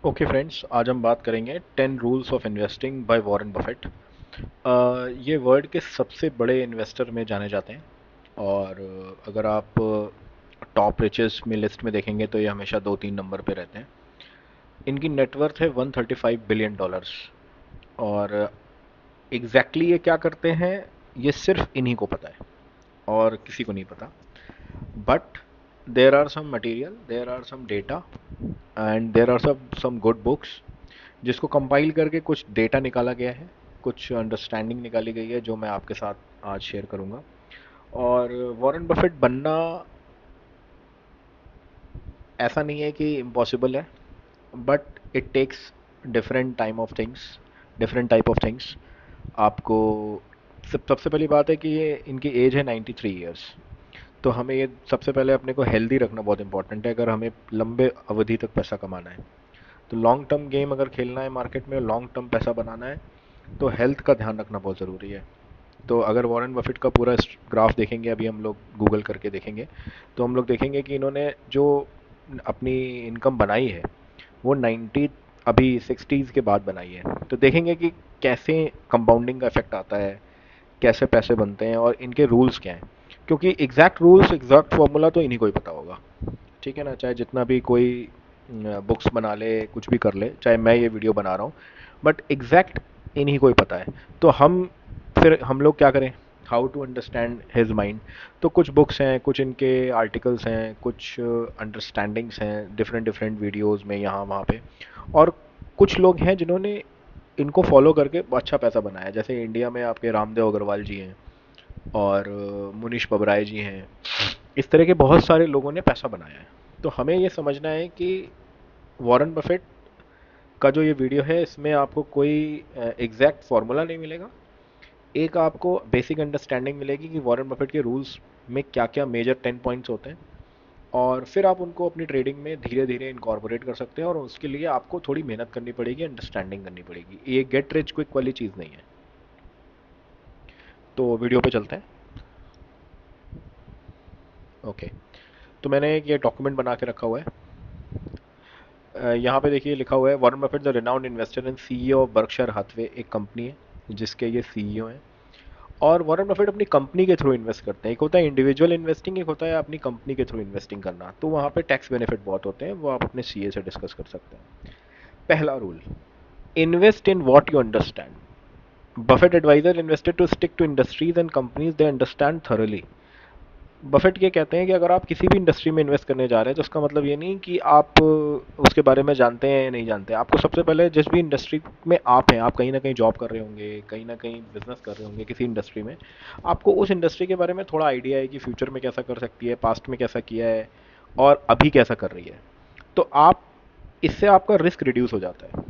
Okay friends, आज हम बात करेंगे 10 rules of investing by Warren Buffett. ये वर्ल्ड के सबसे बड़े इन्वेस्टर में जाने जाते हैं। और अगर आप टॉप रिचेस में लिस्ट में देखेंगे तो ये हमेशा 2-3 नंबर पे रहते हैं। इनकी नेटवर्थ है $135 बिलियन। और एग्जैक्टली ये क्या करते हैं ये सिर्फ इन्हीं को पता है और किसी को नहीं पता। But there are some material, there are some data and there are some good books जिसको कंपाइल करके कुछ डेटा निकाला गया है, कुछ अंडरस्टैंडिंग निकाली गई है जो मैं आपके साथ आज शेयर करूंगा। और वॉरेन बफेट बनना ऐसा नहीं है कि इम्पॉसिबल है, but it takes different time of things, different type of things. आपको सबसे पहली बात है कि ये इनकी एज है 93 ईयर्स। तो हमें ये सबसे पहले अपने को हेल्दी रखना बहुत इंपॉर्टेंट है अगर हमें लंबे अवधि तक पैसा कमाना है। तो लॉन्ग टर्म गेम अगर खेलना है मार्केट में, लॉन्ग टर्म पैसा बनाना है, तो हेल्थ का ध्यान रखना बहुत ज़रूरी है। तो अगर वॉरेन बफेट का पूरा ग्राफ देखेंगे, अभी हम लोग गूगल करके देखेंगे, तो हम लोग देखेंगे कि इन्होंने जो अपनी इनकम बनाई है वो 90 अभी 60s के बाद बनाई है। तो देखेंगे कि कैसे कंपाउंडिंग का इफेक्ट आता है, कैसे पैसे बनते हैं और इनके रूल्स क्या हैं। क्योंकि एग्जैक्ट रूल्स, एग्जैक्ट फॉर्मूला तो इन्हीं को ही पता होगा। ठीक है ना, चाहे जितना भी कोई बुक्स बना ले, कुछ भी कर ले, चाहे मैं ये वीडियो बना रहा हूँ, बट एग्जैक्ट इन्हीं को ही पता है। तो फिर हम लोग क्या करें, how to understand his mind. तो कुछ बुक्स हैं, कुछ इनके आर्टिकल्स हैं, कुछ अंडरस्टैंडिंग्स हैं डिफरेंट डिफरेंट वीडियोस में यहाँ वहाँ पे। और कुछ लोग हैं जिन्होंने इनको फॉलो करके अच्छा पैसा बनाया है। जैसे इंडिया में आपके रामदेव अग्रवाल जी हैं और मुनीश पबराय जी हैं। इस तरह के बहुत सारे लोगों ने पैसा बनाया है। तो हमें ये समझना है कि वॉरेन बफेट का जो ये वीडियो है इसमें आपको कोई एग्जैक्ट फार्मूला नहीं मिलेगा। एक आपको बेसिक अंडरस्टैंडिंग मिलेगी कि वॉरेन बफेट के रूल्स में क्या क्या मेजर 10 पॉइंट्स होते हैं। और फिर आप उनको अपनी ट्रेडिंग में धीरे धीरे इनकॉर्पोरेट कर सकते हैं, और उसके लिए आपको थोड़ी मेहनत करनी पड़ेगी, अंडरस्टैंडिंग करनी पड़ेगी। ये गेट रिच क्विक वाली चीज़ नहीं है। तो वीडियो पे चलते हैं। ओके, तो मैंने एक ये डॉक्यूमेंट बना के रखा हुआ है। यहाँ पे देखिए लिखा हुआ है Warren Buffett the renowned investor and CEO of Berkshire Hathaway, एक कंपनी है जिसके ये सीईओ हैं। और वॉरेन बफेट अपनी कंपनी के थ्रू इन्वेस्ट करते हैं। एक होता है इंडिविजुअल इन्वेस्टिंग, एक होता है अपनी कंपनी के थ्रू इन्वेस्टिंग करना। तो वहाँ पे टैक्स बेनिफिट बहुत होते हैं, वो आप अपने सीए से डिस्कस कर सकते हैं। पहला rule, invest in what you understand. Buffett advisor invested to stick to industries and companies they understand thoroughly. Buffett ये कहते हैं कि अगर आप किसी भी इंडस्ट्री में इन्वेस्ट करने जा रहे हैं तो उसका मतलब ये नहीं कि आप उसके बारे में जानते हैं या नहीं जानते। आपको सबसे पहले जिस भी इंडस्ट्री में आप हैं, आप कहीं ना कहीं जॉब कर रहे होंगे, कहीं ना कहीं बिजनेस कर रहे होंगे किसी इंडस्ट्री में, आपको उस इंडस्ट्री के बारे में थोड़ा आइडिया है कि फ्यूचर में कैसा कर सकती है, पास्ट में कैसा किया है और अभी कैसा कर रही है। तो आप इससे आपका रिस्क रिड्यूस हो जाता है।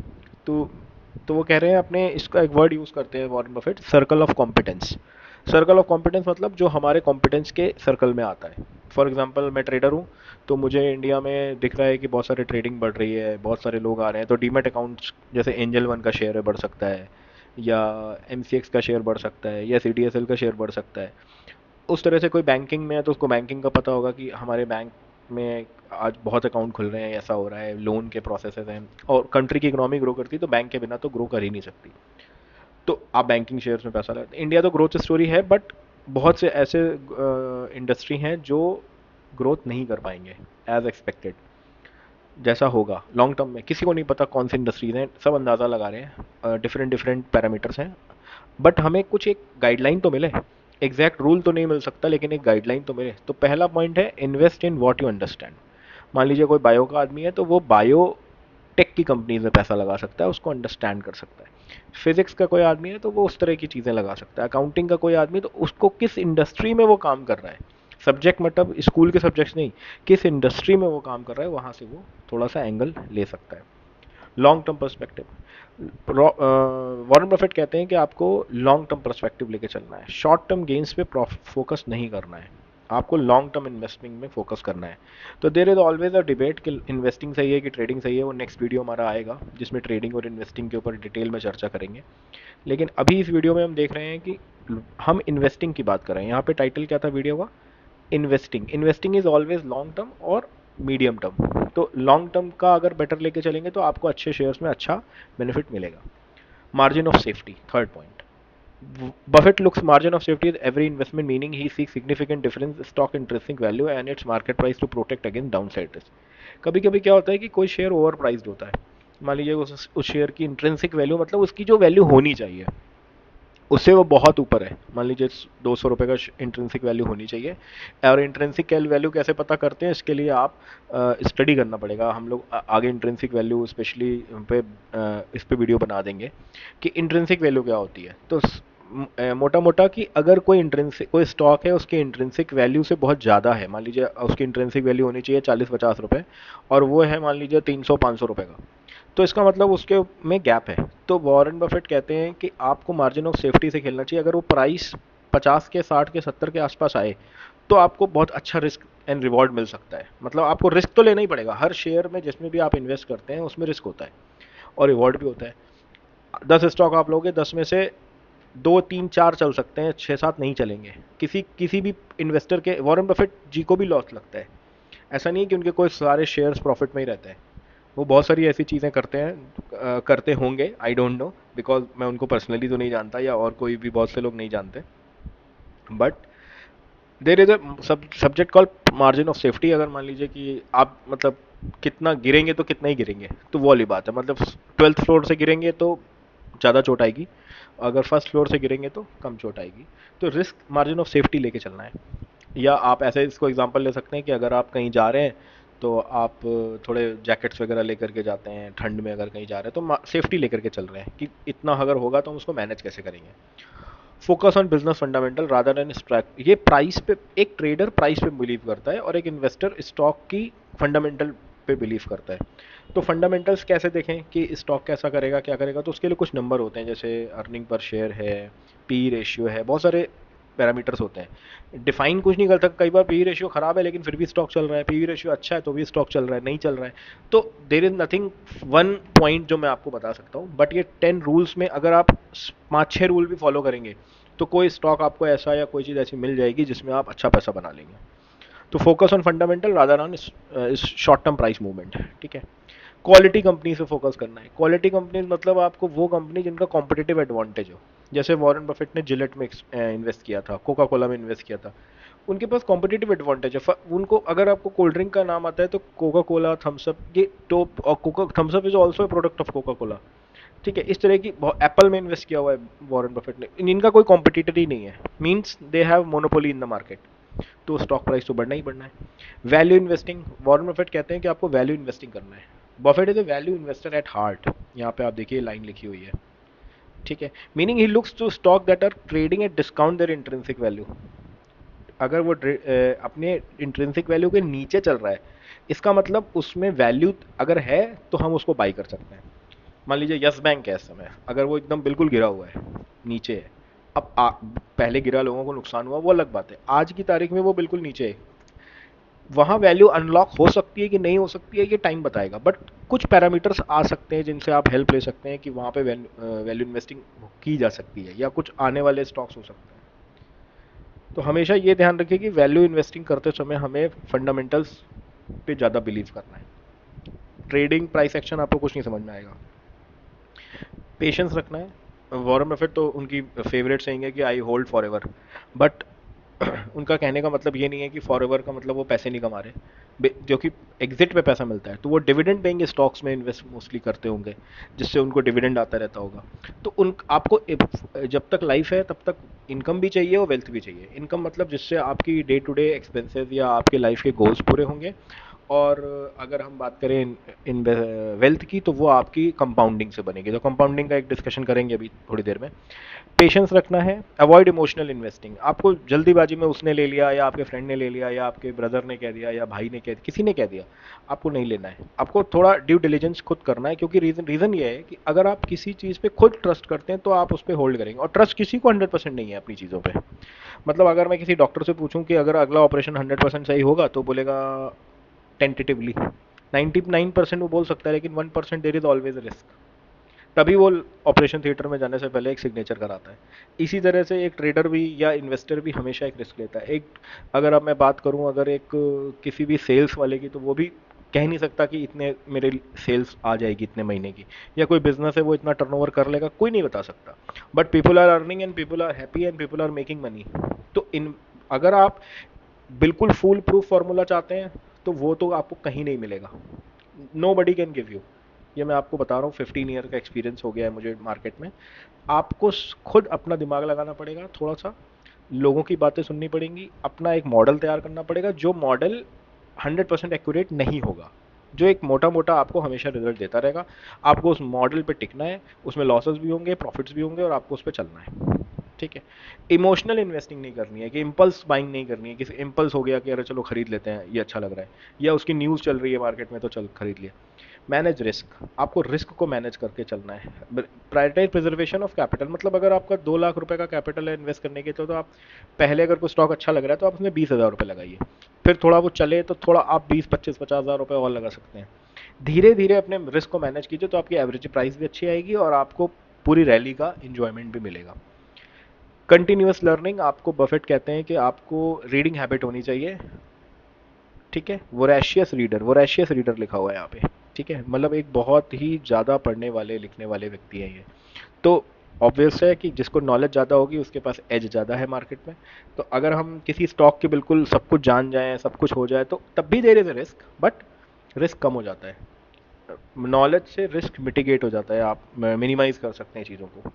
तो तो वो कह रहे हैं, अपने इसका एक वर्ड यूज़ करते हैं Warren Buffett, circle of competence. Circle of competence मतलब जो हमारे कॉम्पिटेंस के सर्कल में आता है। फॉर एग्जांपल मैं ट्रेडर हूँ, तो मुझे इंडिया में दिख रहा है कि बहुत सारे ट्रेडिंग बढ़ रही है, बहुत सारे लोग आ रहे हैं, तो डीमेट अकाउंट्स जैसे एंजल वन का शेयर बढ़ सकता है, या एम का शेयर बढ़ सकता है, या सी का शेयर बढ़ सकता है। उस तरह से कोई बैंकिंग में है तो उसको बैंकिंग का पता होगा कि हमारे बैंक में आज बहुत अकाउंट खुल रहे हैं, ऐसा हो रहा है, लोन के प्रोसेसेस हैं। और कंट्री की इकोनॉमी ग्रो करती है तो बैंक के बिना तो ग्रो कर ही नहीं सकती। तो आप बैंकिंग शेयर्स में पैसा लगाते हैं। इंडिया तो ग्रोथ स्टोरी है, बट बहुत से ऐसे इंडस्ट्री हैं जो ग्रोथ नहीं कर पाएंगे एज एक्सपेक्टेड। जैसा होगा लॉन्ग टर्म में किसी को नहीं पता कौन सी इंडस्ट्रीज हैं, सब अंदाज़ा लगा रहे हैं, डिफरेंट डिफरेंट पैरामीटर्स हैं। बट हमें कुछ एक गाइडलाइन तो मिले। एग्जैक्ट रूल तो नहीं मिल सकता, लेकिन एक गाइडलाइन तो मिले। तो पहला पॉइंट है invest in what you understand. मान लीजिए कोई बायो का आदमी है तो वो बायो टेक की कंपनीज में पैसा लगा सकता है, उसको अंडरस्टैंड कर सकता है। फिजिक्स का कोई आदमी है तो वो उस तरह की चीज़ें लगा सकता है। अकाउंटिंग का कोई आदमी तो उसको किस इंडस्ट्री में वो काम कर रहा है, सब्जेक्ट मतलब स्कूल के सब्जेक्ट्स नहीं, किस इंडस्ट्री में वो काम कर रहा है वहाँ से वो थोड़ा सा एंगल ले सकता है। Long term perspective, Warren Buffett कहते हैं कि आपको लॉन्ग टर्म पर्सपेक्टिव लेके चलना है, शॉर्ट टर्म गेन्स पे फोकस नहीं करना है, आपको लॉन्ग टर्म इन्वेस्टिंग में फोकस करना है। तो देर इज ऑलवेज अ डिबेट कि इन्वेस्टिंग सही है कि ट्रेडिंग सही है। वो नेक्स्ट वीडियो हमारा आएगा जिसमें ट्रेडिंग और इन्वेस्टिंग के ऊपर डिटेल में चर्चा करेंगे। लेकिन अभी इस वीडियो में हम देख रहे हैं कि हम इन्वेस्टिंग की बात कर रहे हैं। यहाँ पे टाइटल क्या था वीडियो का, investing. Investing is always long term और मीडियम टर्म। तो लॉन्ग टर्म का अगर बेटर लेके चलेंगे तो आपको अच्छे शेयर्स में अच्छा बेनिफिट मिलेगा। Margin of safety, third point. Buffett looks margin of safety at every investment, meaning he seeks significant difference stock intrinsic value and its market price to protect against downside risk। कभी कभी क्या होता है कि कोई share over priced होता है। मान लीजिए उस शेयर की इंट्रिंसिक वैल्यू, मतलब उसकी जो वैल्यू होनी चाहिए उससे वो बहुत ऊपर है। मान लीजिए 200 रुपये का इंट्रिंसिक वैल्यू होनी चाहिए। और इंट्रिंसिक वैल्यू कैसे पता करते हैं, इसके लिए आप स्टडी करना पड़ेगा। हम लोग आगे इंट्रिंसिक वैल्यू स्पेशली पे इस पे वीडियो बना देंगे कि इंट्रिंसिक वैल्यू क्या होती है। तो मोटा मोटा कि अगर कोई स्टॉक है उसकी इंट्रिंसिक वैल्यू से बहुत ज़्यादा है, मान लीजिए उसकी इंट्रिंसिक वैल्यू होनी चाहिए 40-50 रुपये, और वो है मान लीजिए 300-500 रुपये का, तो इसका मतलब उसके में गैप है। तो वॉरेन बफेट कहते हैं कि आपको मार्जिन ऑफ सेफ्टी से खेलना चाहिए। अगर वो प्राइस 50 के 60 के 70 के आसपास आए तो आपको बहुत अच्छा रिस्क एंड रिवॉर्ड मिल सकता है। मतलब आपको रिस्क तो लेना ही पड़ेगा, हर शेयर में जिसमें भी आप इन्वेस्ट करते हैं उसमें रिस्क होता है और रिवॉर्ड भी होता है। 10 स्टॉक आप लोगे, 10 में से 2 3 4 चल सकते हैं, 6 7 नहीं चलेंगे। किसी किसी भी इन्वेस्टर के, वॉरेन बफेट जी को भी लॉस लगता है। ऐसा नहीं है कि उनके कोई सारे शेयर्स प्रॉफिट में ही रहते हैं। वो बहुत सारी ऐसी चीज़ें करते हैं, करते होंगे, आई डोंट नो, बिकॉज मैं उनको पर्सनली तो नहीं जानता या और कोई भी बहुत से लोग नहीं जानते। But there is a subject call margin of safety. अगर मान लीजिए कि आप मतलब कितना गिरेंगे तो कितना ही गिरेंगे, तो वो वाली बात है। मतलब 12th फ्लोर से गिरेंगे तो ज़्यादा चोट आएगी, अगर फर्स्ट फ्लोर से गिरेंगे तो कम चोट आएगी। तो रिस्क मार्जिन ऑफ सेफ्टी लेके चलना है। या आप ऐसे इसको एग्जांपल ले सकते हैं कि अगर आप कहीं जा रहे हैं तो आप थोड़े जैकेट्स वगैरह लेकर के जाते हैं, ठंड में अगर कहीं जा रहे हैं तो सेफ्टी लेकर के चल रहे हैं कि इतना अगर होगा तो हम उसको मैनेज कैसे करेंगे। Focus on business fundamental rather than stock. ये प्राइस पे, एक ट्रेडर प्राइस पे बिलीव करता है और एक इन्वेस्टर स्टॉक की फंडामेंटल पे बिलीव करता है। तो फंडामेंटल्स कैसे देखें कि स्टॉक कैसा करेगा, क्या करेगा, तो उसके लिए कुछ नंबर होते हैं, जैसे अर्निंग पर शेयर है, पी रेशियो है, बहुत सारे पैरामीटर्स होते हैं। डिफाइन कुछ नहीं कर सकता, कई बार पी रेशियो खराब है लेकिन फिर भी स्टॉक चल रहा है, पी रेशियो अच्छा है तो भी स्टॉक चल रहा है, नहीं चल रहा है। तो there is nothing one point जो मैं आपको बता सकता हूँ, बट ये 10 रूल्स में अगर आप 5-6 रूल भी फॉलो करेंगे तो कोई स्टॉक आपको ऐसा या कोई चीज़ ऐसी मिल जाएगी जिसमें आप अच्छा पैसा बना लेंगे। तो focus on fundamental rather on short term price movement, ठीक है। क्वालिटी कंपनी से फोकस करना है। क्वालिटी कंपनी मतलब आपको वो कंपनी जिनका कॉम्पिटिटिव एडवांटेज हो। जैसे वॉरेन बफेट ने जिलेट में इन्वेस्ट किया था, कोका कोला में इन्वेस्ट किया था, उनके पास कॉम्पिटिटिव एडवांटेज है। उनको अगर आपको कोल्ड ड्रिंक का नाम आता है तो कोका कोला, थम्स अप, ये टॉप, और Coca Thums Up is also a product of Coca Cola, ठीक है। इस तरह की एप्पल में इन्वेस्ट किया हुआ है वॉरेन बफेट ने, इनका कोई कॉम्पिटिटर ही नहीं है, means they have monopoly in the market. तो स्टॉक प्राइस तो बढ़ना ही बढ़ना है। वैल्यू इन्वेस्टिंग, वॉरेन बफेट कहते हैं कि आपको वैल्यू इन्वेस्टिंग करना है। Buffett is a value investor at heart, यहाँ पे आप देखिए लाइन लिखी हुई है, ठीक है। Meaning he looks to stock that are trading at discount their intrinsic value. अगर वो अपने इंट्रिंसिक वैल्यू के नीचे चल रहा है, इसका मतलब उसमें वैल्यू अगर है तो हम उसको बाई कर सकते हैं। मान लीजिए यस बैंक है इस समय, अगर वो एकदम बिल्कुल गिरा हुआ है, नीचे है, अब पहले गिरा, लोगों को नुकसान हुआ, वो अलग बात है। आज की तारीख में वो बिल्कुल नीचे है, वहाँ वैल्यू अनलॉक हो सकती है कि नहीं हो सकती है ये टाइम बताएगा, बट कुछ पैरामीटर्स आ सकते हैं जिनसे आप हेल्प ले सकते हैं कि वहाँ पे वैल्यू इन्वेस्टिंग की जा सकती है, या कुछ आने वाले स्टॉक्स हो सकते हैं। तो हमेशा ये ध्यान रखिए कि वैल्यू इन्वेस्टिंग करते समय हमें फंडामेंटल्स पे ज़्यादा बिलीव करना है। ट्रेडिंग प्राइस एक्शन आपको कुछ नहीं समझ में आएगा। पेशेंस रखना है। वॉरेन बफेट तो उनकी फेवरेट सेइंग है कि I hold for ever, but उनका कहने का मतलब ये नहीं है कि फॉर एवर का मतलब वो पैसे नहीं कमा रहे, क्योंकि एग्जिट पे पैसा मिलता है तो वो डिविडेंड पेइंग स्टॉक्स में इन्वेस्ट मोस्टली करते होंगे, जिससे उनको डिविडेंड आता रहता होगा। तो उन आपको जब तक लाइफ है तब तक इनकम भी चाहिए और वेल्थ भी चाहिए। इनकम मतलब जिससे आपकी डे टू डे एक्सपेंसेस या आपके लाइफ के गोल्स पूरे होंगे, और अगर हम बात करें इन वेल्थ की तो वो आपकी कंपाउंडिंग से बनेगी। तो कंपाउंडिंग का एक डिस्कशन करेंगे अभी थोड़ी देर में। पेशेंस रखना है, अवॉइड इमोशनल इन्वेस्टिंग। आपको जल्दीबाजी में उसने ले लिया या आपके फ्रेंड ने ले लिया या आपके ब्रदर ने कह दिया या भाई ने कह दिया, किसी ने कह दिया, आपको नहीं लेना है। आपको थोड़ा ड्यू डिलिजेंस खुद करना है, क्योंकि रीज़न ये है कि अगर आप किसी चीज़ पे खुद ट्रस्ट करते हैं तो आप उस पर होल्ड करेंगे, और ट्रस्ट किसी को 100% नहीं है अपनी चीज़ों पे। मतलब अगर मैं किसी डॉक्टर से पूछूं कि अगर अगला ऑपरेशन 100% सही होगा तो बोलेगा टेंटेटिवली, 99% वो बोल सकता है, लेकिन 1% देर इज ऑलवेज रिस्क। तभी वो ऑपरेशन थिएटर में जाने से पहले एक सिग्नेचर कराता है। इसी तरह से एक ट्रेडर भी या इन्वेस्टर भी हमेशा एक रिस्क लेता है। एक, अगर अब मैं बात करूं अगर एक किसी भी सेल्स वाले की, तो वो भी कह नहीं सकता कि इतने मेरे सेल्स आ जाएगी इतने महीने की, या कोई बिजनेस है वो इतना टर्नओवर कर लेगा, कोई नहीं बता सकता। But people are earning and people are happy and people are making money. तो इन, अगर आप बिल्कुल फूल प्रूफ फॉर्मूला चाहते हैं तो वो तो आपको कहीं नहीं मिलेगा। Nobody can give you. ये मैं आपको बता रहा हूँ, 15 ईयर का एक्सपीरियंस हो गया है मुझे मार्केट में। आपको खुद अपना दिमाग लगाना पड़ेगा थोड़ा सा, लोगों की बातें सुननी पड़ेंगी, अपना एक मॉडल तैयार करना पड़ेगा, जो मॉडल 100% एक्यूरेट नहीं होगा, जो एक मोटा मोटा आपको हमेशा रिजल्ट देता रहेगा। आपको उस मॉडल पे टिकना है, उसमें लॉसेस भी होंगे, प्रॉफिट्स भी होंगे, और आपको उस पर चलना है। ठीक है। इमोशनल इन्वेस्टिंग नहीं करनी है, कि इम्पल्स बाइंग नहीं करनी है, किसी इम्पल्स हो गया कि अरे चलो खरीद लेते हैं, ये अच्छा लग रहा है, या उसकी न्यूज़ चल रही है मार्केट में तो चल खरीद लिया। मैनेज रिस्क, आपको रिस्क को मैनेज करके चलना है। प्रायोरिटाइज प्रिजर्वेशन ऑफ कैपिटल, मतलब अगर आपका 2 लाख रुपए का कैपिटल है इन्वेस्ट करने के, तो आप पहले अगर कोई स्टॉक अच्छा लग रहा है तो आप उसमें 20,000 रुपये लगाइए। फिर थोड़ा वो चले तो थोड़ा आप 20, 25, 50,000 रुपये और लगा सकते हैं। धीरे धीरे अपने रिस्क को मैनेज कीजिए, तो आपकी एवरेज प्राइस भी अच्छी आएगी और आपको पूरी रैली का इंजॉयमेंट भी मिलेगा। कंटिन्यूअस लर्निंग, आपको बफेट कहते हैं कि आपको रीडिंग हैबिट होनी चाहिए। ठीक है, वोरेशियस रीडर लिखा हुआ है यहाँ पे। ठीक है, मतलब एक बहुत ही ज़्यादा पढ़ने वाले लिखने वाले व्यक्ति हैं ये। तो ऑब्वियस है कि जिसको नॉलेज ज़्यादा होगी उसके पास एज ज़्यादा है मार्केट में। तो अगर हम किसी स्टॉक के बिल्कुल सब कुछ जान जाएं, सब कुछ हो जाए, तो तब भी there is a risk, but risk कम हो जाता है। नॉलेज से रिस्क मिटिगेट हो जाता है, आप मिनिमाइज कर सकते हैं चीज़ों को।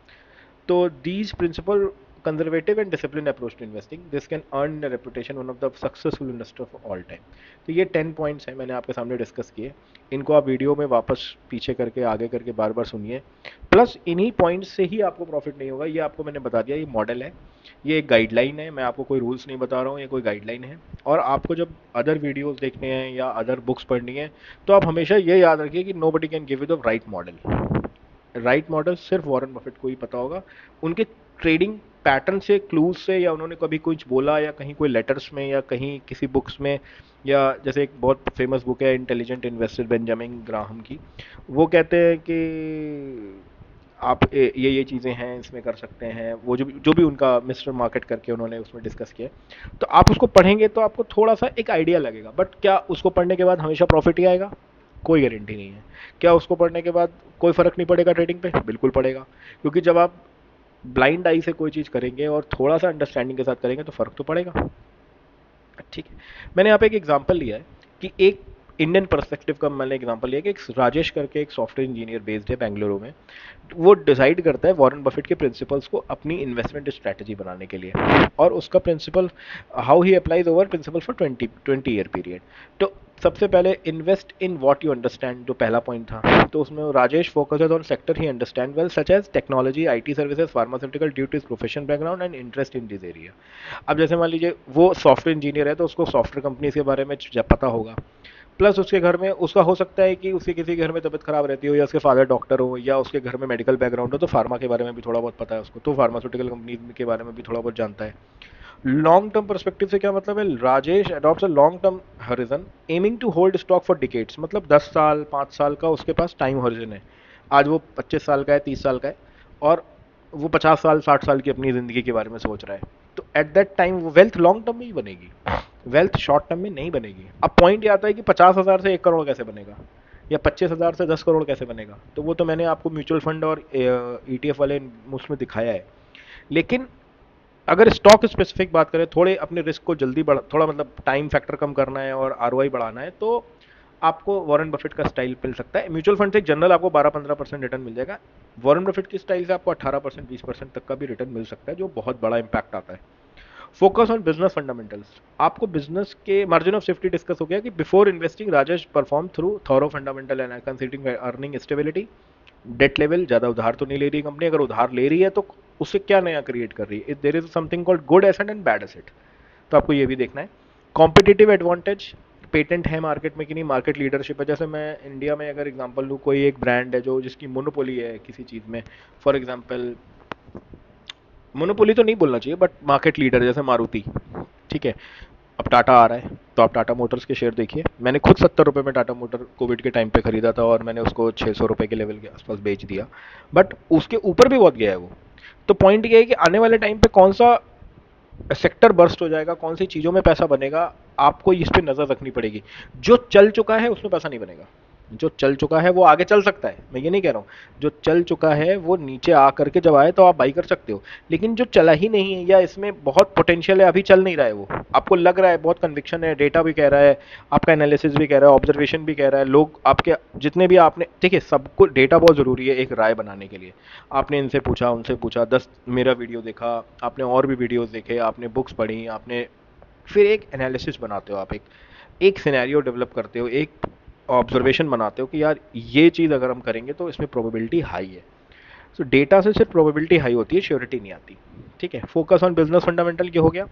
तो these principle, conservative and disciplined approach to investing, this can earn a reputation one of the successful investor of all time। तो ये 10 पॉइंट्स हैं, मैंने आपके सामने डिस्कस किए। इनको आप वीडियो में वापस पीछे करके आगे करके बार बार सुनिए। प्लस इन्हीं पॉइंट्स से ही आपको प्रॉफिट नहीं होगा, ये आपको मैंने बता दिया। ये मॉडल है, ये एक गाइडलाइन है, मैं आपको कोई रूल्स नहीं बता रहा हूँ, ये कोई गाइडलाइन है। और आपको जब अदर वीडियोस देखने हैं या अदर बुक्स पढ़नी है, तो आप हमेशा ये याद रखिए कि nobody can give you the right model. Right model सिर्फ वॉरेन बफेट को ही पता होगा। उनके ट्रेडिंग पैटर्न से, क्लूज से, या उन्होंने कभी कुछ बोला या कहीं कोई लेटर्स में या कहीं किसी बुक्स में, या जैसे एक बहुत फेमस बुक है इंटेलिजेंट इन्वेस्टर बेंजामिन ग्राहम की, वो कहते हैं कि आप ये चीज़ें हैं इसमें कर सकते हैं, वो जो भी उनका मिस्टर मार्केट करके उन्होंने उसमें डिस्कस किया। तो आप उसको पढ़ेंगे तो आपको थोड़ा सा एक आइडिया लगेगा, बट क्या उसको पढ़ने के बाद हमेशा प्रॉफिट ही आएगा? कोई गारंटी नहीं है। क्या उसको पढ़ने के बाद कोई फर्क नहीं पड़ेगा ट्रेडिंग पे? बिल्कुल पड़ेगा। क्योंकि जब आप ब्लाइंड आई से कोई चीज़ करेंगे और थोड़ा सा अंडरस्टैंडिंग के साथ करेंगे तो फर्क तो पड़ेगा। ठीक है। मैंने यहाँ पे एक एग्जांपल लिया है कि एक इंडियन पर्सपेक्टिव का मैंने एग्जांपल लिया कि एक राजेश करके एक सॉफ्टवेयर इंजीनियर बेस्ड है बेंगलुरु में। वो डिसाइड करता है वॉरेन बफेट के प्रिंसिपल्स को अपनी इन्वेस्टमेंट स्ट्रैटेजी बनाने के लिए, और उसका principle, how he applies over principle for 20 year period. तो सबसे पहले invest in what you understand, जो पहला पॉइंट था, तो उसमें Rajesh focuses on sector he understand well such as technology, IT services, pharmaceutical, due to professional background and interest in this area. अब जैसे मान लीजिए वो सॉफ्टवेयर इंजीनियर है, तो उसको सॉफ्टवेयर कंपनीज के बारे में पता होगा। प्लस उसके घर में, उसका हो सकता है कि उसके किसी घर में तबीयत खराब रहती हो, या उसके फादर डॉक्टर हो, या उसके घर में मेडिकल बैकग्राउंड हो, तो फार्मा के बारे में भी थोड़ा बहुत पता है उसको, तो फार्मास्यूटिकल कंपनीज के बारे में भी थोड़ा बहुत जानता है। लॉन्ग टर्म परस्पेक्टिव से क्या मतलब है? Rajesh adopts a long term horizon aiming to hold stock for decades, मतलब 10 साल 5 साल का उसके पास टाइम हॉरिजन है। आज वो 25 साल का है, 30 साल का है, और वो 50 साल 60 साल की अपनी ज़िंदगी के बारे में सोच रहा है। तो एट दैट टाइम वो वेल्थ लॉन्ग टर्म में ही बनेगी, वेल्थ शॉर्ट टर्म में नहीं बनेगी। अब पॉइंट ये आता है कि 50,000 से 1 करोड़ कैसे बनेगा, या 25,000 से 10 करोड़ कैसे बनेगा? तो वो तो मैंने आपको म्यूचुअल फंड और ईटीएफ वाले उसमें दिखाया है। लेकिन अगर स्टॉक स्पेसिफिक बात करें, थोड़े अपने रिस्क को जल्दी बढ़ा, थोड़ा मतलब टाइम फैक्टर कम करना है और आरओआई बढ़ाना है, तो आपको वॉरेन बफेट का स्टाइल मिल सकता है। म्यूचुअल फंड से जनरल आपको 12-15% रिटर्न मिल जाएगा। वॉरेन बफेट की स्टाइल से आपको 18% 20% तक का भी रिटर्न मिल सकता है, जो बहुत बड़ा इंपैक्ट आता है। फोकस ऑन बिजनेस फंडामेंटल्स, आपको बिजनेस के मार्जिन ऑफ सेफ्टी डिस्कस हो गया कि before investing Rajesh perform through thorough fundamental and considering earning stability. Debt level, ज़्यादा उधार तो नहीं ले रही कंपनी, अगर उधार ले रही है तो उससे क्या नया क्रिएट कर रही है? There is something called good asset and bad asset, तो आपको ये भी देखना है। कॉम्पिटिटिव एडवांटेज, पेटेंट है मार्केट में कि नहीं, मार्केट लीडरशिप है। जैसे मैं इंडिया में अगर एग्जांपल लूँ, कोई एक ब्रांड है जो जिसकी मोनोपोली है किसी चीज़ में, फॉर एग्जांपल मोनोपोली तो नहीं बोलना चाहिए, बट मार्केट लीडर जैसे मारुति। ठीक है, अब टाटा आ रहा है तो आप टाटा मोटर्स के शेयर देखिए, मैंने खुद 70 रुपये में टाटा मोटर कोविड के टाइम पे खरीदा था और मैंने उसको 600 रुपये के लेवल के आसपास बेच दिया, बट उसके ऊपर भी बहुत गया है वो। तो पॉइंट ये है कि आने वाले टाइम पे कौन सा सेक्टर बर्स्ट हो जाएगा, कौन सी चीज़ों में पैसा बनेगा, आपको इस पे नज़र रखनी पड़ेगी। जो चल चुका है उसमें पैसा नहीं बनेगा, जो चल चुका है वो आगे चल सकता है, मैं ये नहीं कह रहा हूँ, जो चल चुका है वो नीचे आ करके जब आए तो आप बाई कर सकते हो, लेकिन जो चला ही नहीं है या इसमें बहुत पोटेंशियल है, अभी चल नहीं रहा है, वो आपको लग रहा है, बहुत कन्विक्शन है, डेटा भी कह रहा है, आपका एनालिसिस भी कह रहा है, ऑब्जर्वेशन भी कह रहा है, लोग आपके जितने भी आपने देखिए, सबको डेटा बहुत ज़रूरी है एक राय बनाने के लिए। आपने इनसे पूछा, उनसे पूछा, 10 मेरा वीडियो देखा, आपने और भी वीडियोस देखे, आपने बुक्स पढ़ी, आपने फिर एक एनालिसिस बनाते हो, आप एक एक सिनेरियो डेवलप करते हो, एक ऑब्जर्वेशन बनाते हो कि यार ये चीज़ अगर हम करेंगे तो इसमें प्रोबेबिलिटी हाई है। सो डेटा से सिर्फ प्रोबेबिलिटी हाई होती है, श्योरिटी नहीं आती। ठीक है, फोकस ऑन बिजनेस फंडामेंटल ये हो गया,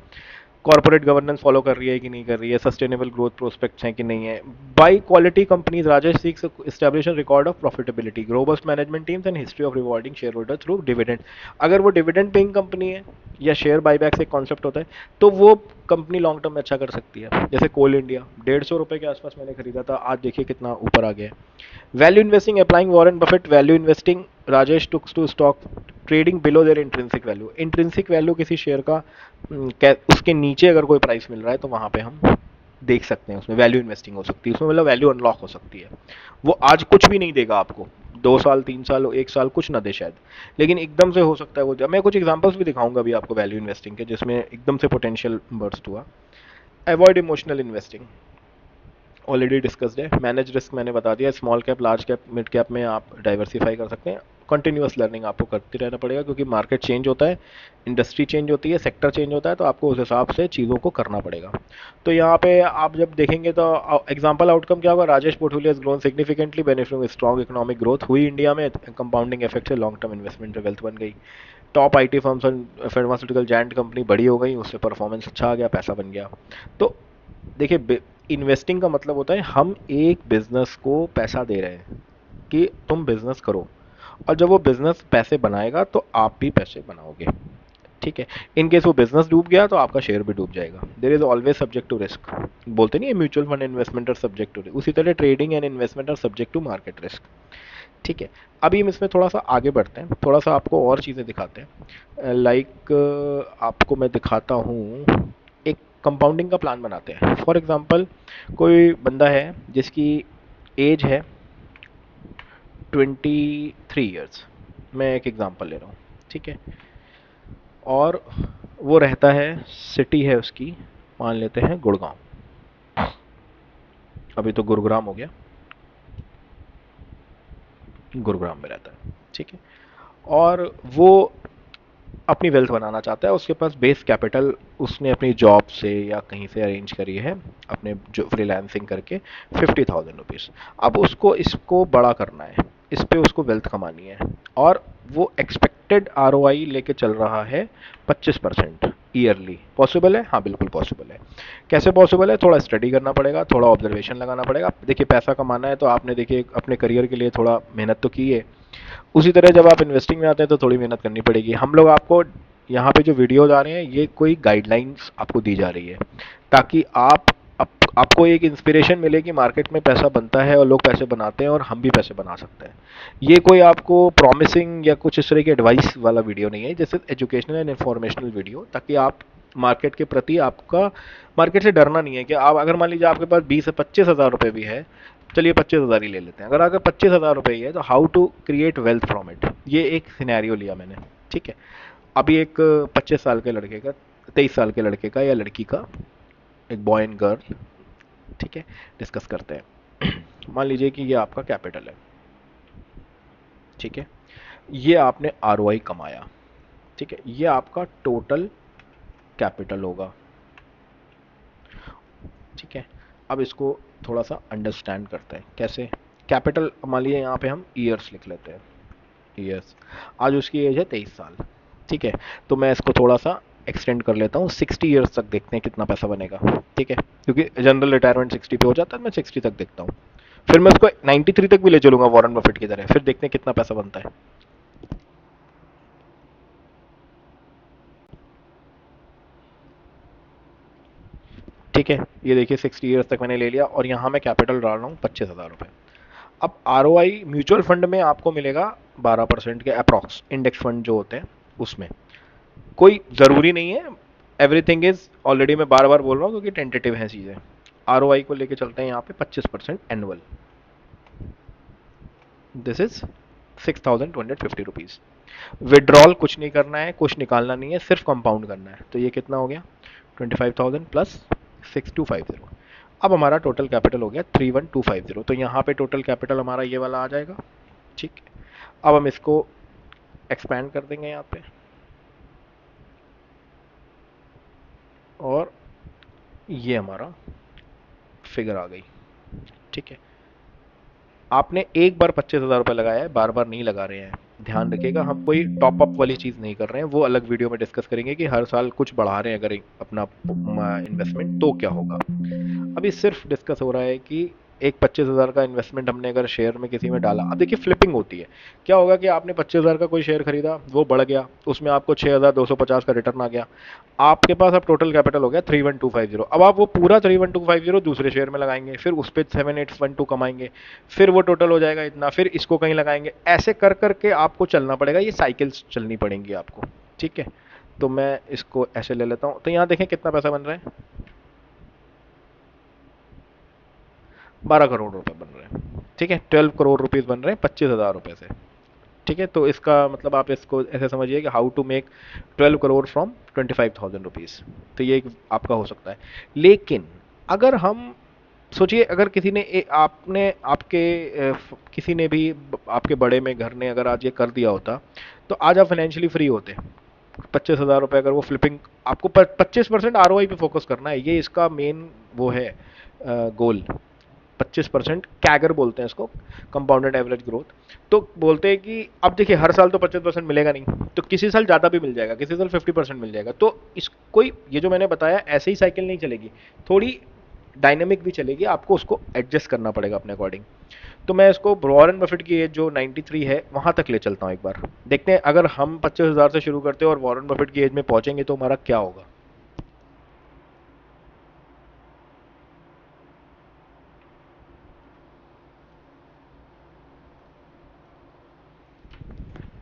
कॉर्पोरेट गवर्नेंस फॉलो कर रही है कि नहीं कर रही है, सस्टेनेबल ग्रोथ प्रोस्पेक्ट्स हैं कि नहीं है, buy quality companies, Rajesh seeks establish record of profitability, robust management teams and history of rewarding shareholder through dividend. अगर वो डिविडेंड पेइंग कंपनी है या शेयर बाईबैक से कॉन्सेप्ट होता है तो वो कंपनी लॉन्ग टर्म में अच्छा कर सकती है। जैसे कोल इंडिया 150 रुपये के आसपास मैंने खरीदा था, आज देखिए कितना ऊपर आ गया है। Value investing applying Warren Buffett value investing, Rajesh looks to stock trading below their intrinsic value. Intrinsic value किसी शेयर का उसके नीचे अगर कोई प्राइस मिल रहा है तो वहां पे हम देख सकते हैं, उसमें वैल्यू इन्वेस्टिंग हो सकती है, उसमें मतलब वैल्यू अनलॉक हो सकती है। वो आज कुछ भी नहीं देगा आपको, 2 साल 3 साल 1 साल कुछ ना दे शायद, लेकिन एकदम से हो सकता है वो। मैं कुछ एग्जांपल्स भी दिखाऊंगा अभी आपको वैल्यू इन्वेस्टिंग के, जिसमें एकदम से पोटेंशियल बर्स्ट हुआ। Avoid emotional investing, already discussed है। मैनेज रिस्क मैंने बता दिया, small cap large cap mid cap में आप डाइवर्सिफाई कर सकते हैं। कंटिन्यूअस लर्निंग आपको करते रहना पड़ेगा, क्योंकि मार्केट चेंज होता है, इंडस्ट्री चेंज होती है, सेक्टर चेंज होता है, तो आपको उस हिसाब से चीज़ों को करना पड़ेगा। तो यहाँ पे आप जब देखेंगे तो एग्जाम्पल आउटकम क्या होगा, Rajesh portfolio grown significantly benefiting strong economic growth हुई इंडिया में, कंपाउंडिंग इफेक्ट से लॉन्ग टर्म इन्वेस्टमेंट वेल्थ बन गई। टॉप आईटी फर्म्स और फार्मास्यूटिकल जायंट कंपनी बड़ी हो गई, उससे परफॉर्मेंस अच्छा आ गया, पैसा बन गया। तो देखिए, इन्वेस्टिंग का मतलब होता है हम एक बिजनेस को पैसा दे रहे हैं कि तुम बिजनेस करो, और जब वो बिजनेस पैसे बनाएगा तो आप भी पैसे बनाओगे। ठीक है, इन केस वो बिजनेस डूब गया तो आपका शेयर भी डूब जाएगा। There is always subject to risk, बोलते नहीं है mutual fund investment are subject to risk, उसी तरह trading and investment are subject to market risk. ठीक है, अभी हम इसमें थोड़ा सा आगे बढ़ते हैं, थोड़ा सा आपको और चीज़ें दिखाते हैं। आपको मैं दिखाता हूँ, एक कंपाउंडिंग का प्लान बनाते हैं। फॉर एग्जांपल, कोई बंदा है जिसकी एज है 23 ईयर्स, मैं एक एग्जांपल ले रहा हूँ। ठीक है, और वो रहता है, सिटी है उसकी, मान लेते हैं गुड़गांव, अभी तो गुरुग्राम हो गया, गुरुग्राम में रहता है। ठीक है, और वो अपनी वेल्थ बनाना चाहता है, उसके पास बेस कैपिटल उसने अपनी जॉब से या कहीं से अरेंज करी है, अपने जो फ्रीलांसिंग करके 50,000 रुपीज़। अब उसको इसको बड़ा करना है, इस पे उसको वेल्थ कमानी है, और वो एक्सपेक्टेड आरओआई लेके चल रहा है 25% ईयरली। पॉसिबल है? हाँ बिल्कुल पॉसिबल है। कैसे पॉसिबल है? थोड़ा स्टडी करना पड़ेगा, थोड़ा ऑब्जर्वेशन लगाना पड़ेगा। देखिए, पैसा कमाना है तो आपने देखिए अपने करियर के लिए थोड़ा मेहनत तो की है, उसी तरह जब आप इन्वेस्टिंग में आते हैं तो थोड़ी मेहनत करनी पड़ेगी। हम लोग आपको यहाँ पे जो वीडियोज आ रहे हैं, ये कोई गाइडलाइंस आपको दी जा रही है, ताकि आपको एक इंस्पिरेशन मिले कि मार्केट में पैसा बनता है और लोग पैसे बनाते हैं और हम भी पैसे बना सकते हैं। ये कोई आपको प्रॉमिसिंग या कुछ इस तरह की एडवाइस वाला वीडियो नहीं है, जैसे एजुकेशनल एंड इन्फॉर्मेशनल वीडियो, ताकि आप मार्केट के प्रति आपका, मार्केट से डरना नहीं है कि आप अगर मान लीजिए आपके पास 20 से 25 हज़ार रुपये भी है, चलिए 25 हज़ार ही ले लेते हैं, अगर 25 हज़ार रुपये ही है तो how to create wealth from it, ये एक सिनेरियो लिया मैंने। ठीक है, अभी एक 25 साल के लड़के का, 23 साल के लड़के का या लड़की का, एक बॉय एंड गर्ल, ठीक है, डिस्कस करते हैं। मान लीजिए कि ये आपका कैपिटल है। ठीक है, ये आपने आरओआई कमाया। ठीक है, ये आपका टोटल कैपिटल होगा। ठीक है, अब इसको थोड़ा सा अंडरस्टैंड करते हैं कैसे। कैपिटल मान लीजिए यहाँ पे हम ईयर्स लिख लेते हैं, ईयर्स। आज उसकी एज है 23 साल। ठीक है, तो मैं इसको थोड़ा सा एक्सटेंड कर लेता हूँ, 60 ईयर्स तक देखते हैं कितना पैसा बनेगा। ठीक है, क्योंकि जनरल रिटायरमेंट 60 पे हो जाता है, मैं 60 तक देखता हूँ, फिर मैं उसको 93 तक भी ले चलूंगा वॉरेन बफेट की तरह, फिर देखते हैं कितना पैसा बनता है। ठीक है, ये देखिए 60 ईयर्स तक मैंने ले लिया और यहाँ मैं कैपिटल डाल रहा हूँ 25,000 रुपये। अब आरओआई म्यूचुअल फंड में आपको मिलेगा 12% के अप्रॉक्स, इंडेक्स फंड जो होते हैं उसमें। कोई ज़रूरी नहीं है, एवरीथिंग इज ऑलरेडी, मैं बार बार बोल रहा हूँ क्योंकि टेंटेटिव है चीज़ें। आरओआई को लेके चलते हैं यहाँ पे 25% annual, this is 6,250 rupees. Withdrawal कुछ नहीं करना है, कुछ निकालना नहीं है, सिर्फ कंपाउंड करना है। तो ये कितना हो गया, 25,000 प्लस 6250। अब हमारा टोटल कैपिटल हो गया 31,250। तो यहाँ पे टोटल कैपिटल हमारा ये वाला आ जाएगा। ठीक है, अब हम इसको एक्सपैंड कर देंगे यहाँ पे, और ये हमारा फिगर आ गई। ठीक है, आपने एक बार 25,000 रुपये लगाया है, बार बार नहीं लगा रहे हैं। ध्यान रखिएगा, हम कोई टॉप अप वाली चीज़ नहीं कर रहे हैं, वो अलग वीडियो में डिस्कस करेंगे कि हर साल कुछ बढ़ा रहे हैं अगर अपना इन्वेस्टमेंट तो क्या होगा। अभी सिर्फ डिस्कस हो रहा है कि एक 25,000 का इन्वेस्टमेंट हमने अगर शेयर में किसी में डाला, अब देखिए फ्लिपिंग होती है। क्या होगा कि आपने 25,000 का कोई शेयर खरीदा, वो बढ़ गया, उसमें आपको 6,250 का रिटर्न आ गया, आपके पास अब टोटल कैपिटल हो गया 31,250। अब आप वो पूरा 31,250 दूसरे शेयर में लगाएंगे, फिर उस पर 7,812 कमाएंगे, फिर वो टोटल हो जाएगा इतना, फिर इसको कहीं लगाएंगे, ऐसे कर करके आपको चलना पड़ेगा, ये साइकिल्स चलनी पड़ेंगी आपको। ठीक है, तो मैं इसको ऐसे ले लेता हूँ। तो यहाँ देखें कितना पैसा बन रहा है, 12 करोड़ रुपए बन रहे हैं। ठीक है, 12 करोड़ रुपीज़ बन रहे हैं 25,000 रुपये से। ठीक है, तो इसका मतलब आप इसको ऐसे समझिए कि how to make 12 crore from 25,000 rupees. तो ये एक आपका हो सकता है। लेकिन अगर हम सोचिए, अगर किसी ने आपने आपके किसी ने भी आपके बड़े में घर ने अगर आज ये कर दिया होता, तो आज आप फाइनेंशियली फ्री होते। 25,000 रुपये अगर वो फ्लिपिंग, आपको 25% आरओआई पे फोकस करना है, ये इसका मेन वो है गोल। 25% कैगर बोलते हैं इसको, कंपाउंडेड एवरेज ग्रोथ। तो बोलते हैं कि अब देखिए हर साल तो 25% मिलेगा नहीं, तो किसी साल ज़्यादा भी मिल जाएगा, किसी साल 50% मिल जाएगा। तो इस कोई ये जो मैंने बताया ऐसे ही साइकिल नहीं चलेगी, थोड़ी डायनेमिक भी चलेगी, आपको उसको एडजस्ट करना पड़ेगा अपने अकॉर्डिंग। तो मैं इसको वॉरेन बफेट की एज जो 93 है वहां तक ले चलता हूँ एक बार, देखते हैं अगर हम 25,000 से शुरू करते हैं और वॉरेन बफेट की एज में पहुंचेंगे तो हमारा क्या होगा।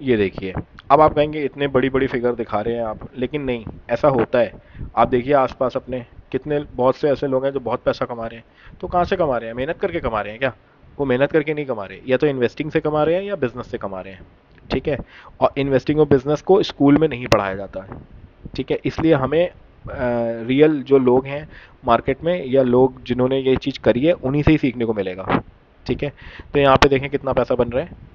ये देखिए, अब आप कहेंगे इतने बड़ी बड़ी फिगर दिखा रहे हैं आप, लेकिन नहीं, ऐसा होता है। आप देखिए आसपास अपने, कितने बहुत से ऐसे लोग हैं जो बहुत पैसा कमा रहे हैं। तो कहाँ से कमा रहे हैं, मेहनत करके कमा रहे हैं क्या? वो मेहनत करके नहीं कमा रहे, या तो इन्वेस्टिंग से कमा रहे हैं या बिजनेस से कमा रहे हैं। ठीक है, और इन्वेस्टिंग और बिजनेस को स्कूल में नहीं पढ़ाया जाता है। ठीक है, इसलिए हमें रियल जो लोग हैं मार्केट में, या लोग जिन्होंने ये चीज़ करी है, उन्हीं से ही सीखने को मिलेगा। ठीक है, तो यहाँ पे देखें कितना पैसा बन रहा है।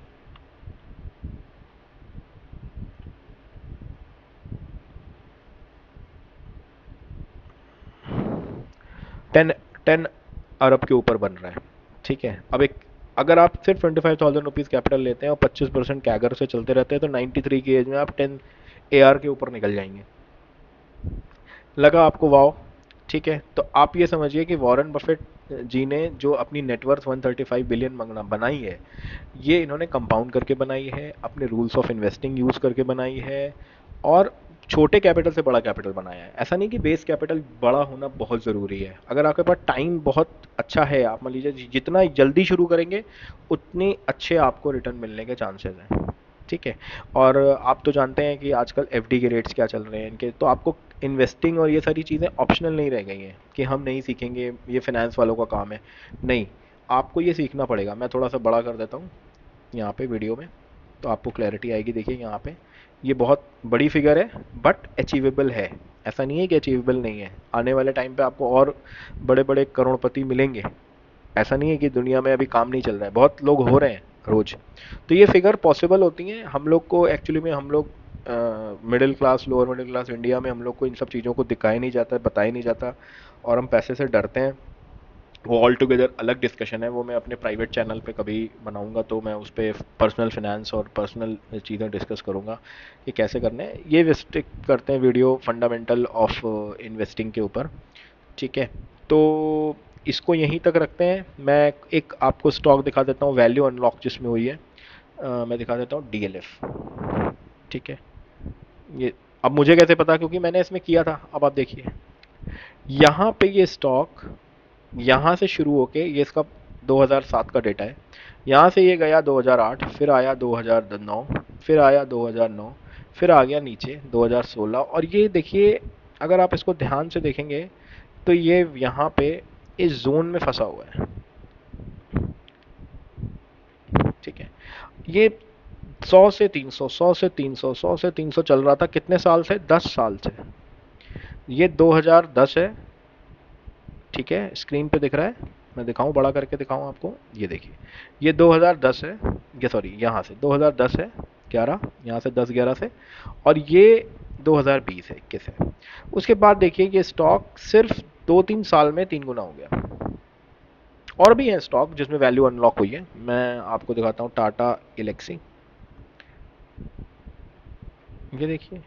10 अरब के ऊपर बन रहा है। ठीक है, अब एक, अगर आप सिर्फ 25,000 रुपीज़ कैपिटल लेते हैं और 25% कैगर से चलते रहते हैं, तो 93 की एज में आप 10 AR के ऊपर निकल जाएंगे। लगा आपको वाव? ठीक है, तो आप ये समझिए कि वॉरेन बफेट जी ने जो अपनी नेटवर्थ 135 बिलियन बनाई है, ये इन्होंने कंपाउंड करके बनाई है, अपने रूल्स ऑफ इन्वेस्टिंग यूज़ करके बनाई है, और छोटे कैपिटल से बड़ा कैपिटल बनाया है। ऐसा नहीं कि बेस कैपिटल बड़ा होना बहुत ज़रूरी है, अगर आपके पास टाइम बहुत अच्छा है, आप मान लीजिए जितना जल्दी शुरू करेंगे उतनी अच्छे आपको रिटर्न मिलने के चांसेस हैं। ठीक है, और आप तो जानते हैं कि आजकल एफडी के रेट्स क्या चल रहे हैं इनके, तो आपको इन्वेस्टिंग और ये सारी चीज़ें ऑप्शनल नहीं रह गई हैं कि हम नहीं सीखेंगे, ये फाइनेंस वालों का काम है। नहीं, आपको ये सीखना पड़ेगा। मैं थोड़ा सा बड़ा कर देता हूँ यहाँ पे वीडियो में, तो आपको क्लैरिटी आएगी। देखिए यहाँ पे ये बहुत बड़ी फिगर है, बट अचीवेबल है। ऐसा नहीं है कि अचीवेबल नहीं है, आने वाले टाइम पे आपको और बड़े बड़े करोड़पति मिलेंगे। ऐसा नहीं है कि दुनिया में अभी काम नहीं चल रहा है, बहुत लोग हो रहे हैं रोज। तो ये फिगर पॉसिबल होती हैं। हम लोग को एक्चुअली में, हम लोग middle class, lower middle Claas India में, हम लोग को इन सब चीज़ों को दिखाया नहीं जाता, बताया नहीं जाता, और हम पैसे से डरते हैं। वो ऑल टुगेदर अलग डिस्कशन है, वो मैं अपने प्राइवेट चैनल पे कभी बनाऊंगा, तो मैं उस पर पर्सनल फिनेंस और पर्सनल चीज़ें डिस्कस करूंगा कि कैसे करने हैं। ये विस्टिक करते हैं वीडियो फंडामेंटल ऑफ इन्वेस्टिंग के ऊपर। ठीक है, तो इसको यहीं तक रखते हैं। मैं एक आपको स्टॉक दिखा देता हूँ, वैल्यू अनलॉक जिसमें हुई है। मैं दिखा देता हूँ डीएलएफ। ठीक है, ये अब मुझे कैसे पता, क्योंकि मैंने इसमें किया था। अब आप देखिए, यहाँ पे ये स्टॉक यहाँ से शुरू होके, ये इसका 2007 का डेटा है, यहाँ से ये गया 2008, फिर आया 2009, फिर आया 2009, फिर आ गया नीचे 2016, और ये देखिए अगर आप इसको ध्यान से देखेंगे तो ये यहाँ पे इस जोन में फंसा हुआ है। ठीक है, ये 100 से 300, 100 से 300, 100 से 300 चल रहा था कितने साल से? 10 साल से। ये 2010 है। ठीक है, स्क्रीन पे दिख रहा है, मैं दिखाऊं, बड़ा करके दिखाऊं आपको, ये देखिए ये 2010 है, ये सॉरी यहाँ से 2010 है 11, यहाँ से 10 11 से, और ये 2020 है 21 है। उसके बाद देखिए ये स्टॉक सिर्फ 2-3 साल में 3 गुना हो गया। और भी हैं स्टॉक जिसमें वैल्यू अनलॉक हुई है, मैं आपको दिखाता हूँ। टाटा एलेक्सी, ये देखिए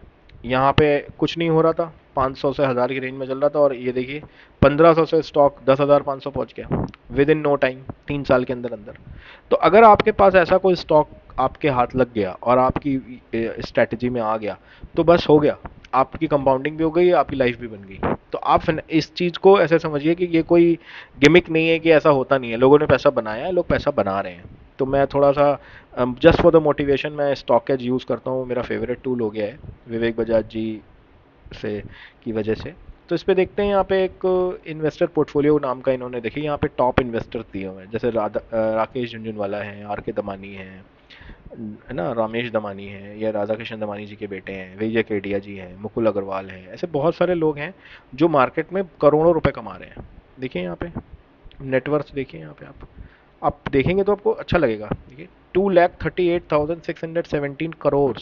यहाँ पे कुछ नहीं हो रहा था, 500 से 1000 की रेंज में चल रहा था, और ये देखिए 1500 से स्टॉक 10,500 पहुंच गया विद इन नो टाइम, 3 साल के अंदर अंदर। तो अगर आपके पास ऐसा कोई स्टॉक आपके हाथ लग गया और आपकी स्ट्रैटेजी में आ गया, तो बस हो गया, आपकी कंपाउंडिंग भी हो गई, आपकी लाइफ भी बन गई। तो आप इस चीज़ को ऐसे समझिए कि ये कोई गिमिक नहीं है, कि ऐसा होता नहीं है, लोगों ने पैसा बनाया है, लोग पैसा बना रहे हैं। तो मैं थोड़ा सा जस्ट फॉर द मोटिवेशन मैं स्टॉकेज यूज़ करता हूँ, मेरा फेवरेट टूल हो गया है विवेक बजाज जी से की वजह से। तो इस पे देखते हैं, यहाँ पे एक इन्वेस्टर पोर्टफोलियो नाम का इन्होंने, देखिए यहाँ पे टॉप इन्वेस्टर दिए हुए हैं, जैसे राकेश झुनझुनवाला है, आर के दमानी है ना, रामेश दमानी है, या राधा कृष्ण दमानी जी के बेटे हैं, विजय केडिया जी हैं, मुकुल अग्रवाल हैं, ऐसे बहुत सारे लोग हैं जो मार्केट में करोड़ों रुपए कमा रहे हैं। देखिए यहाँ पे नेटवर्थ, देखिए यहाँ पे आप देखेंगे तो आपको अच्छा लगेगा। देखिए 2,38,617 करोड़।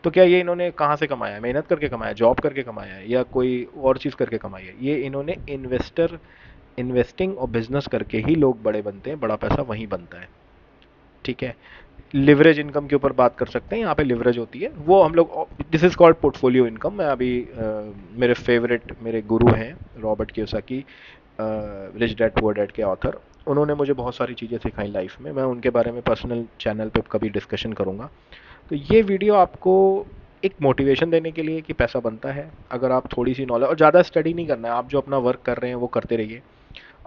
तो क्या ये इन्होंने कहाँ से कमाया है? मेहनत करके कमाया, जॉब करके कमाया है, या कोई और चीज़ करके कमाई है? ये इन्होंने इन्वेस्टिंग और बिजनेस करके ही लोग बड़े बनते हैं, बड़ा पैसा वहीं बनता है। ठीक है, लिवरेज इनकम के ऊपर बात कर सकते हैं, यहाँ पे लिवरेज होती है, वो हम लोग, this is called portfolio income. मैं अभी मेरे फेवरेट, मेरे गुरु हैं Robert Kiyosaki, rich dad poor dad के ऑथर, उन्होंने मुझे बहुत सारी चीज़ें सिखाई लाइफ में, मैं उनके बारे में पर्सनल चैनल पे कभी डिस्कशन करूँगा। तो ये वीडियो आपको एक मोटिवेशन देने के लिए कि पैसा बनता है अगर आप थोड़ी सी नॉलेज, और ज़्यादा स्टडी नहीं करना है, आप जो अपना वर्क कर रहे हैं वो करते रहिए,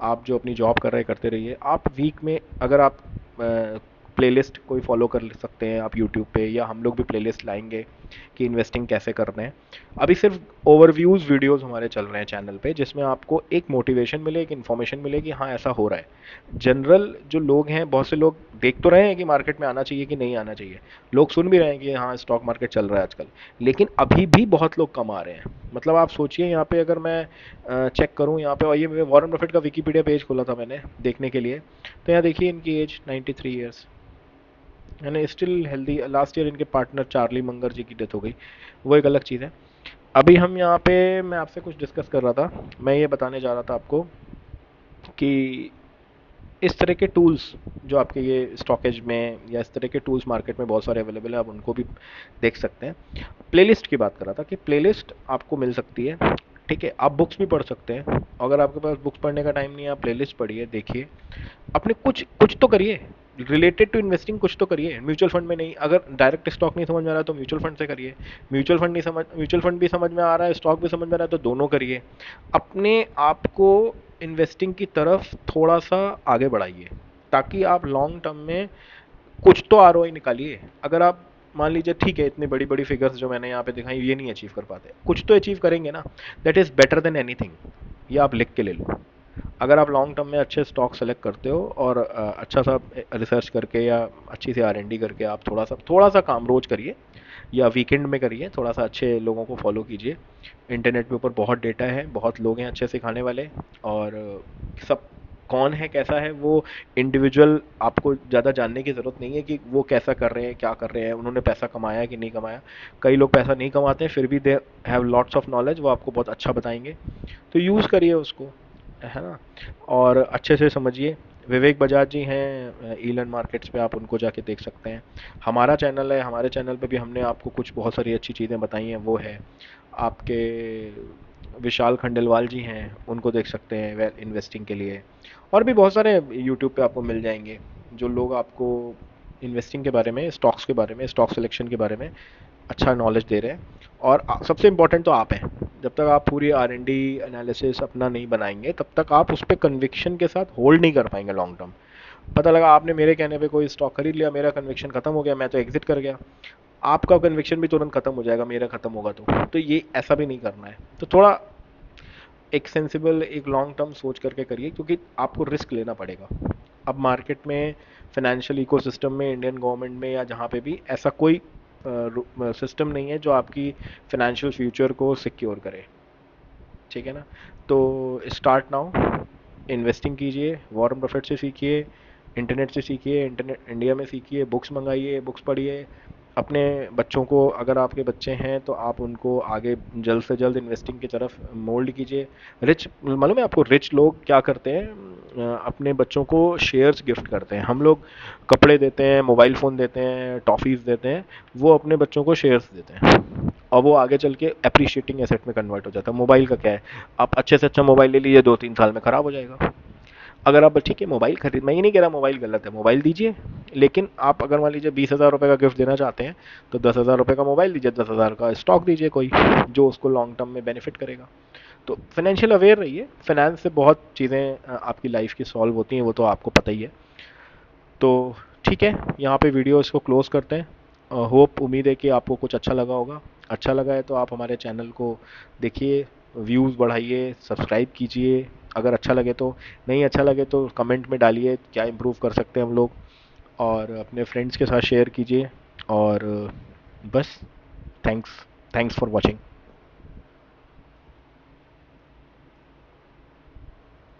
आप जो अपनी जॉब कर रहे हैं करते रहिए। आप वीक में अगर आप प्लेलिस्ट कोई फॉलो कर सकते हैं आप यूट्यूब पे, या हम लोग भी प्लेलिस्ट लाएंगे कि इन्वेस्टिंग कैसे करना है। अभी सिर्फ ओवरव्यूज़ वीडियोस हमारे चल रहे हैं चैनल पे, जिसमें आपको एक मोटिवेशन मिले, एक इन्फॉर्मेशन मिले कि हाँ ऐसा हो रहा है। जनरल जो लोग हैं, बहुत से लोग देख तो रहे हैं कि मार्केट में आना चाहिए कि नहीं आना चाहिए, लोग सुन भी रहे हैं कि हाँ स्टॉक मार्केट चल रहा है आजकल, लेकिन अभी भी बहुत लोग कमा रहे हैं। मतलब आप सोचिए, यहाँ पे अगर मैं चेक करूँ यहाँ पे, और ये वॉरेन बफेट का विकीपीडिया पेज खोला था मैंने देखने के लिए, तो यहाँ देखिए इनकी एज 93 ईयर्स, यानी स्टिल हेल्दी। लास्ट ईयर इनके पार्टनर चार्ली मंगर जी की डेथ हो गई, वो एक अलग चीज़ है। अभी हम यहाँ पे, मैं आपसे कुछ डिस्कस कर रहा था, मैं ये बताने जा रहा था आपको कि इस तरह के टूल्स जो आपके ये स्टॉकेज में, या इस तरह के टूल्स मार्केट में बहुत सारे अवेलेबल है, आप उनको भी देख सकते हैं। प्लेलिस्ट की बात कर रहा था कि प्लेलिस्ट आपको मिल सकती है। ठीक है, आप बुक्स भी पढ़ सकते हैं, अगर आपके पास बुक्स पढ़ने का टाइम नहीं है, आप प्लेलिस्ट पढ़िए, देखिए, अपने कुछ कुछ तो करिए रिलेटेड टू इन्वेस्टिंग, कुछ तो करिए। म्यूचुअल फंड में नहीं, अगर डायरेक्ट स्टॉक नहीं समझ में आ रहा है तो म्यूचुअल फंड से करिए। म्यूचुअल फंड भी समझ में आ रहा है, स्टॉक भी समझ में आ रहा है, तो दोनों करिए। अपने आप को इन्वेस्टिंग की तरफ थोड़ा सा आगे बढ़ाइए, ताकि आप लॉन्ग टर्म में कुछ तो आरओआई निकालिए। अगर आप मान लीजिए ठीक है, इतनी बड़ी बड़ी फिगर्स जो मैंने यहाँ पे दिखाई ये नहीं अचीव कर पाते, कुछ तो अचीव करेंगे ना, that is better than anything. ये आप लिख के ले लो। अगर आप लॉन्ग टर्म में अच्छे स्टॉक सेलेक्ट करते हो, और अच्छा सा रिसर्च करके या अच्छी सी आर&डी करके आप थोड़ा सा काम रोज करिए, या वीकेंड में करिए, थोड़ा सा अच्छे लोगों को फॉलो कीजिए। इंटरनेट पे ऊपर बहुत डेटा है, बहुत लोग हैं अच्छे सिखाने वाले, और सब कौन है कैसा है वो इंडिविजुअल, आपको ज़्यादा जानने की ज़रूरत नहीं है कि वो कैसा कर रहे हैं, क्या कर रहे हैं, उन्होंने पैसा कमाया कि नहीं कमाया। कई लोग पैसा नहीं कमाते हैं फिर भी they have lots of knowledge, वो आपको बहुत अच्छा बताएंगे, तो यूज़ करिए उसको, है ना, और अच्छे से समझिए। विवेक बजाज जी हैं ईलन मार्केट्स पे, आप उनको जाके देख सकते हैं। हमारा चैनल है, हमारे चैनल पे भी हमने आपको कुछ बहुत सारी अच्छी चीज़ें बताई हैं, वो है आपके विशाल खंडेलवाल जी हैं, उनको देख सकते हैं वेल इन्वेस्टिंग के लिए। और भी बहुत सारे यूट्यूब पे आपको मिल जाएंगे जो लोग आपको इन्वेस्टिंग के बारे में, स्टॉक्स के बारे में, स्टॉक सिलेक्शन के बारे में अच्छा नॉलेज दे रहे हैं। और सबसे इम्पोर्टेंट तो आप हैं, जब तक आप पूरी R&D एनालिसिस अपना नहीं बनाएंगे तब तक आप उस पर कन्विक्शन के साथ होल्ड नहीं कर पाएंगे लॉन्ग टर्म। पता लगा आपने मेरे कहने पे कोई स्टॉक खरीद लिया, मेरा कन्विक्शन खत्म हो गया, मैं तो एग्जिट कर गया, आपका कन्विक्शन भी तुरंत खत्म हो जाएगा मेरा खत्म होगा तो ये ऐसा भी नहीं करना है। तो थोड़ा एक सेंसिबल, एक लॉन्ग टर्म सोच करके करिए, क्योंकि आपको रिस्क लेना पड़ेगा। अब मार्केट में, फाइनेंशियल इकोसिस्टम में, इंडियन गवर्नमेंट में या जहाँ पे भी ऐसा कोई सिस्टम नहीं है जो आपकी फाइनेंशियल फ्यूचर को सिक्योर करे। ठीक है ना? तो स्टार्ट नाउ, इन्वेस्टिंग कीजिए, वॉरेन बफेट से सीखिए, इंटरनेट से सीखिए, इंटरनेट इंडिया में सीखिए, बुक्स मंगाइए, बुक्स पढ़िए। अपने बच्चों को, अगर आपके बच्चे हैं तो आप उनको आगे जल्द से जल्द इन्वेस्टिंग की तरफ मोल्ड कीजिए। रिच, मालूम है आपको रिच लोग क्या करते हैं? अपने बच्चों को शेयर्स गिफ्ट करते हैं। हम लोग कपड़े देते हैं, मोबाइल फ़ोन देते हैं, टॉफ़ीज़ देते हैं, वो अपने बच्चों को शेयर्स देते हैं, और वो आगे चल के अप्रिशिएटिंग एसेट में कन्वर्ट हो जाता है। मोबाइल का क्या है, आप अच्छे से अच्छा मोबाइल ले लीजिए, 2-3 साल में ख़राब हो जाएगा। अगर आप ठीक है मोबाइल खरीद, मैं ये नहीं कह रहा मोबाइल गलत है, मोबाइल दीजिए, लेकिन आप अगर मान लीजिए 20,000 रुपये का गिफ्ट देना चाहते हैं तो 10,000 रुपये का मोबाइल दीजिए, 10,000 का स्टॉक दीजिए कोई, जो उसको लॉन्ग टर्म में बेनिफिट करेगा। तो फाइनेंशियल अवेयर रहिए, फाइनेंस से बहुत चीज़ें आपकी लाइफ की सॉल्व होती हैं, वो तो आपको पता ही है। तो ठीक है, यहाँ पे वीडियो इसको क्लोज करते हैं। होप, उम्मीद है कि आपको कुछ अच्छा लगा होगा। अच्छा लगा है तो आप हमारे चैनल को देखिए, व्यूज़ बढ़ाइए, सब्सक्राइब कीजिए अगर अच्छा लगे तो। नहीं अच्छा लगे तो कमेंट में डालिए क्या इम्प्रूव कर सकते हैं हम लोग, और अपने फ्रेंड्स के साथ शेयर कीजिए। और बस, थैंक्स थैंक्स फॉर वॉचिंग।